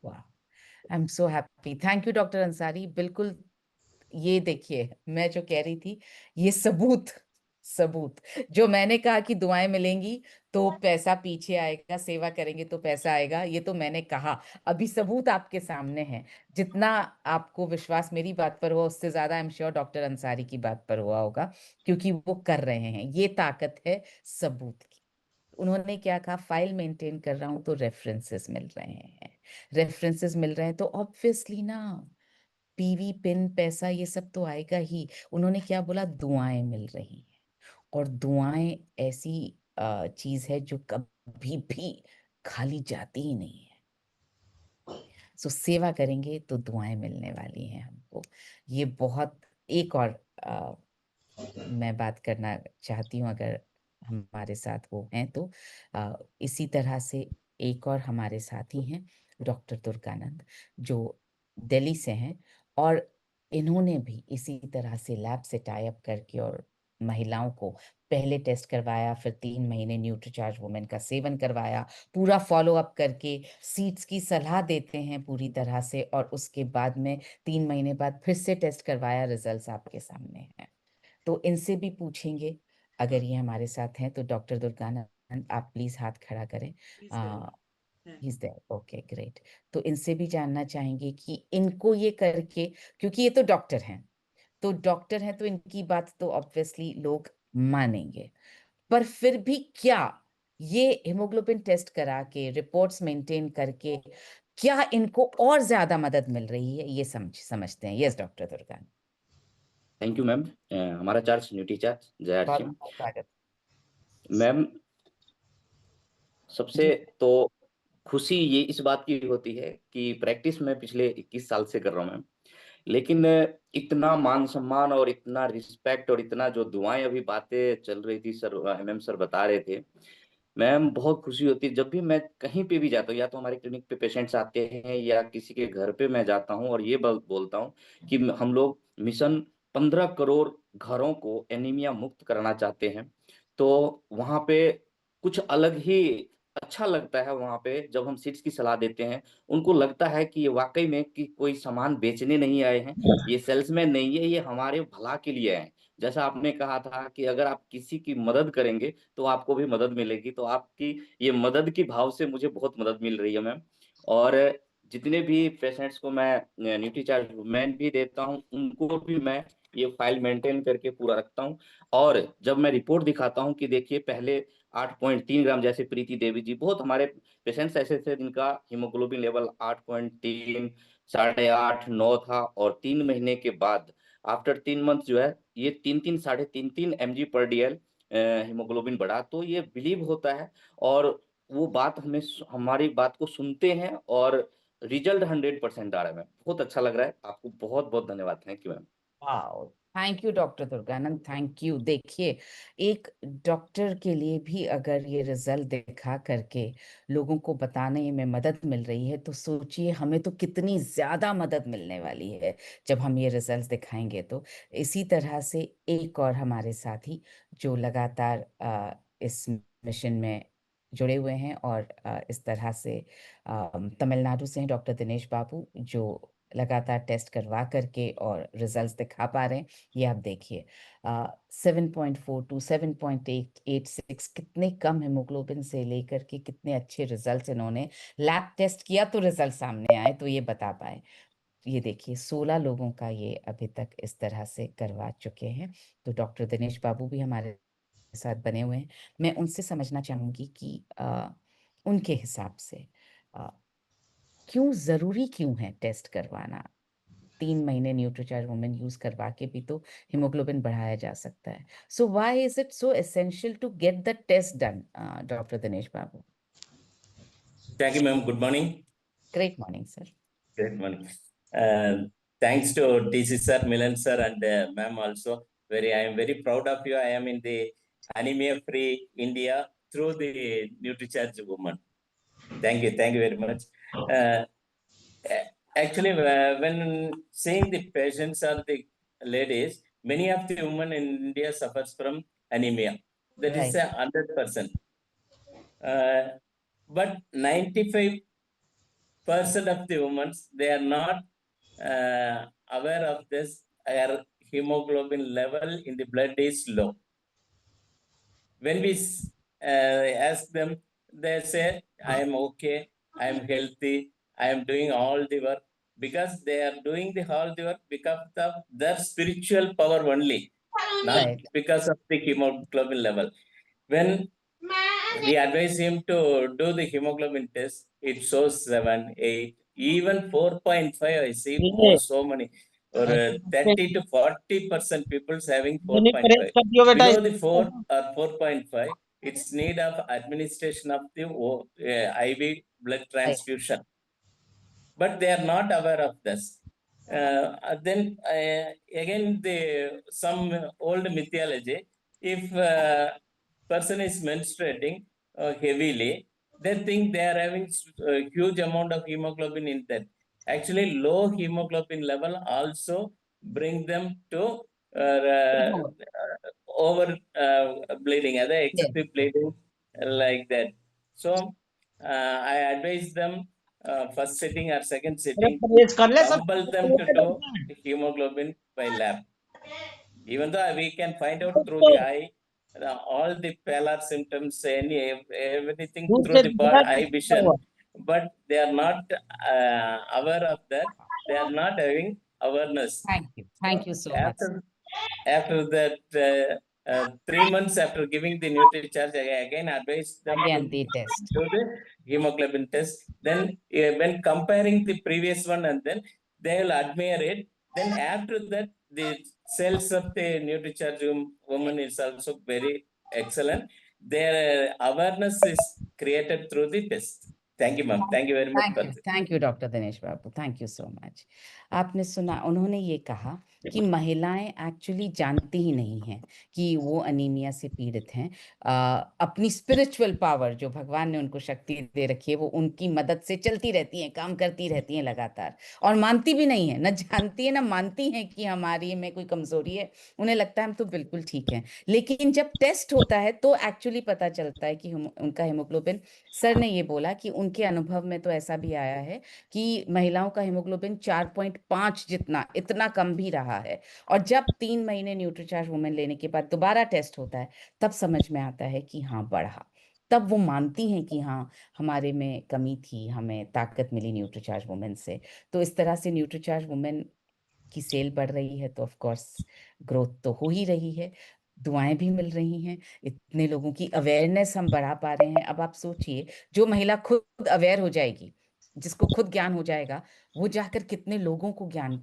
वाह, I am so happy. Thank you doctor Ansari. बिल्कुल, ये देखिए मैं जो कह रही थी, ये सबूत, सबूत। जो मैंने कहा कि दुआएं मिलेंगी तो पैसा पीछे आएगा, सेवा करेंगे तो पैसा आएगा, ये तो मैंने कहा। अभी सबूत आपके सामने है। जितना आपको विश्वास मेरी बात पर हुआ, उससे ज्यादा I am sure doctor Ansari की बात पर हुआ होगा, क्योंकि वो कर रहे हैं। ये ताकत है सबूत की। उन्होंने क्या कहा, फाइल मेंटेन कर रहा हूं तो रेफरेंसेस मिल रहे हैं। रेफरेंसेस मिल रहे हैं तो ऑब्वियसली ना, पीवी पिन पैसा ये सब तो आएगा ही। उन्होंने क्या बोला, दुआएं मिल रही हैं। और दुआएं ऐसी चीज है जो कभी भी खाली जाती ही नहीं है। सो सेवा करेंगे तो दुआएं मिलने वाली हैं हमको। ये बहुत, एक और मैं बात करना चाहती हूँ, अगर हमारे साथ वो हैं तो इसी तरह से एक और हमारे साथी हैं, डॉक्टर दुर्गानंद, जो दिल्ली से हैं। और इन्होंने भी इसी तरह से लैब से टाई अप करके और महिलाओं को पहले टेस्ट करवाया, फिर 3 महीने न्यूट्रीचार्ज वुमेन का सेवन करवाया, पूरा फॉलो अप करके सीड्स की सलाह देते हैं पूरी तरह से, और उसके बाद में 3 महीने बाद फिर से टेस्ट करवाया। रिजल्ट्स आपके सामने हैं, तो इनसे भी पूछेंगे। अगर ये हमारे साथ हैं तो डॉक्टर दुर्गानंद, आप प्लीज हाथ खड़ा करें। प्लीज करें। हाँ। Is there, okay great. तो इनसे भी जानना चाहेंगे कि इनको ये करके, क्योंकि ये तो डॉक्टर हैं, तो डॉक्टर हैं तो इनकी बात तो ऑब्वियसली लोग मानेंगे, पर फिर भी क्या ये हेमोग्लोबिन टेस्ट करा के, रिपोर्ट्स मेंटेन करके, क्या इनको और ज्यादा मदद मिल रही है, ये समझते हैं। Yes doctor Durganand. Thank you ma'am. हमारा चार्ज न्यूट्री चार्ज जय बहुत सिंह। बहुत स्वागत। मैम, सबसे जी। तो खुशी ये इस बात की होती है कि प्रैक्टिस मैं पिछले 21 साल से कर रहा हूँ मैम, लेकिन इतना मान सम्मान और इतना रिस्पेक्ट और इतना जो दुआएं अभी बातें चल रही थी सर, एमएम सर बता रहे थे मैम, बहुत खुशी होती है जब भी मैं कहीं पे भी जाता हूँ, या तो हमारे क्लिनिक पे पेशेंट्स आते हैं या किसी के घर पे मैं जाता हूँ और ये बोलता हूँ कि हम लोग मिशन 15 करोड़ घरों को एनीमिया मुक्त कराना चाहते हैं। तो वहाँ पे कुछ अलग ही अच्छा लगता है। वहाँ पे जब हम सीट्स की सलाह देते हैं, उनको लगता है कि ये वाकई में कि कोई सामान बेचने नहीं आए हैं, ये सेल्समैन नहीं है, ये हमारे भला के लिए आए हैं। जैसा आपने कहा था कि अगर आप किसी की मदद करेंगे तो आपको भी मदद मिलेगी, तो आपकी ये मदद की भाव से मुझे बहुत मदद मिल रही है मैम। और जितने भी पेशेंट्स को मैं न्यूट्रीचार्ज वुमेन भी देता हूँ, उनको भी मैं ये फाइल मेंटेन करके पूरा रखता हूँ। और जब मैं रिपोर्ट दिखाता हूँ कि देखिए पहले 8.3 ग्राम, जैसे प्रीति देवी जी, बहुत हमारे पेशेंट्स ऐसे थे जिनका हीमोग्लोबिन लेवल 8.3, 8.5, 9 था, और 3 महीने के बाद आफ्टर 3 मंथ जो है ये 3-3, 3.5 mg पर DL हीमोग्लोबिन बढ़ा। तो ये बिलीव होता है, और वो बात हमें, हमारी बात को सुनते हैं, और रिजल्ट 100% आ रहा है मैम। बहुत अच्छा लग रहा है। आपको बहुत बहुत धन्यवाद। Thank you ma'am. Wow, thank you doctor Durganand, thank you. देखिए, एक डॉक्टर के लिए भी अगर ये रिजल्ट दिखा करके लोगों को बताने में मदद मिल रही है, तो सोचिए हमें तो कितनी ज्यादा मदद मिलने वाली है जब हम ये रिजल्ट्स दिखाएंगे। तो इसी तरह से एक और हमारे साथी जो लगातार इस मिशन में जुड़े हुए हैं, और इस तरह से तमिलनाडु से हैं, डॉक्टर दिनेश बाबू, जो लगातार टेस्ट करवा करके और रिजल्ट्स दिखा पा रहे हैं। ये आप देखिए, 7.42, 7.886, कितने कम हेमोग्लोबिन से लेकर के कितने अच्छे रिजल्ट्स इन्होंने लैब टेस्ट किया तो रिजल्ट सामने आए, तो ये बता पाए। ये देखिए, 16 लोगों का ये अभी तक इस तरह से करवा चुके हैं। तो डॉक्टर दिनेश बाबू भी हमारे साथ बने हुए हैं। मैं उनसे समझना चाहूंगी कि उनके हिसाब से अ, क्यों है टेस्ट करवाना। 3 महीने न्यूट्रीचार्ज वुमेन यूज करवा के भी तो हिमोग्लोबिन बढ़ाया जा सकता है। So why is it so essential to get the test done, doctor Dinesh Babu? Thank you, ma'am. Good morning. Great morning sir. Great morning. Thanks to DC sir, Milan sir, and ma'am also. I am very proud of you. I am in the anemia free India through the NutriCharge woman. Thank you very much. Uh, Actually, when seeing the patients or the ladies, many of the women in India suffers from anemia. That is right. 100%. But 95 percent of the women, they are not aware of this. Their hemoglobin level in the blood is low. When we ask them, they say, I am okay, I am healthy, I am doing all the work, because they are doing all the work because of their spiritual power only, not Right. because of the hemoglobin level. When we advise him to do the hemoglobin test, it shows 7, 8, even 4.5. I see so many, or 30 to 40% people having 4.5. Below the 4 or 4.5, it's need of administration of the IV blood transfusion, but they are not aware of this. Then again, some old mythology, if person is menstruating heavily, they think they are having a huge amount of hemoglobin in that. Actually, low hemoglobin level also bring them to over bleeding, other excessive bleeding, like that. So I advise them, first sitting or second sitting, compel them to do hemoglobin by lab. Even though we can find out through the eye, all the pallor symptoms, everything through the eye vision, but they are not aware of that. They are not having awareness. Thank you so much. After that, 3 months after giving the NutriCharge, I again advise them Again, to the test. do the hemoglobin test. Then when comparing the previous one, and then they will admire it. Then after that, the cells of the NutriCharge woman is also very excellent. Their awareness is created through the test. Thank you, ma'am. Thank you very much. Thank you doctor Dinesh Babu, thank you so much. आपने सुना, उन्होंने ये कहा कि महिलाएं actually जानती ही नहीं हैं कि वो अनीमिया से पीड़ित हैं। अपनी स्पिरिचुअल पावर जो भगवान ने उनको शक्ति दे रखी है, वो उनकी मदद से चलती रहती हैं, काम करती रहती हैं लगातार, और मानती भी नहीं है, न जानती है न मानती हैं कि हमारी में कोई कमजोरी है। उन्हें लगता है हम तो बिल्कुल ठीक हैं। लेकिन जब टेस्ट होता है तो एक्चुअली पता चलता है कि उनका हेमोग्लोबिन, सर ने ये बोला कि उनके अनुभव में तो ऐसा भी आया है कि महिलाओं का हेमोग्लोबिन 4.5 जितना, इतना कम भी रहा है। और जब 3 महीने न्यूट्रीचार्ज वुमेन लेने के बाद दोबारा टेस्ट होता है, तब समझ में आता है कि हाँ बढ़ा। तब वो मानती हैं कि हाँ हमारे में कमी थी, हमें ताकत मिली न्यूट्रीचार्ज वुमेन से। तो इस तरह से न्यूट्रीचार्ज वुमेन की सेल बढ़ रही है, तो ऑफ कोर्स ग्रोथ तो हो ही रही है, दुआएं भी मिल रही हैं, इतने लोगों की अवेयरनेस हम बढ़ा पा रहे हैं। अब आप सोचिए, जो महिला खुद अवेयर हो जाएगी, जिसको खुद ज्ञान हो जाएगा, वो जाकर कितने लोगों को ज्ञान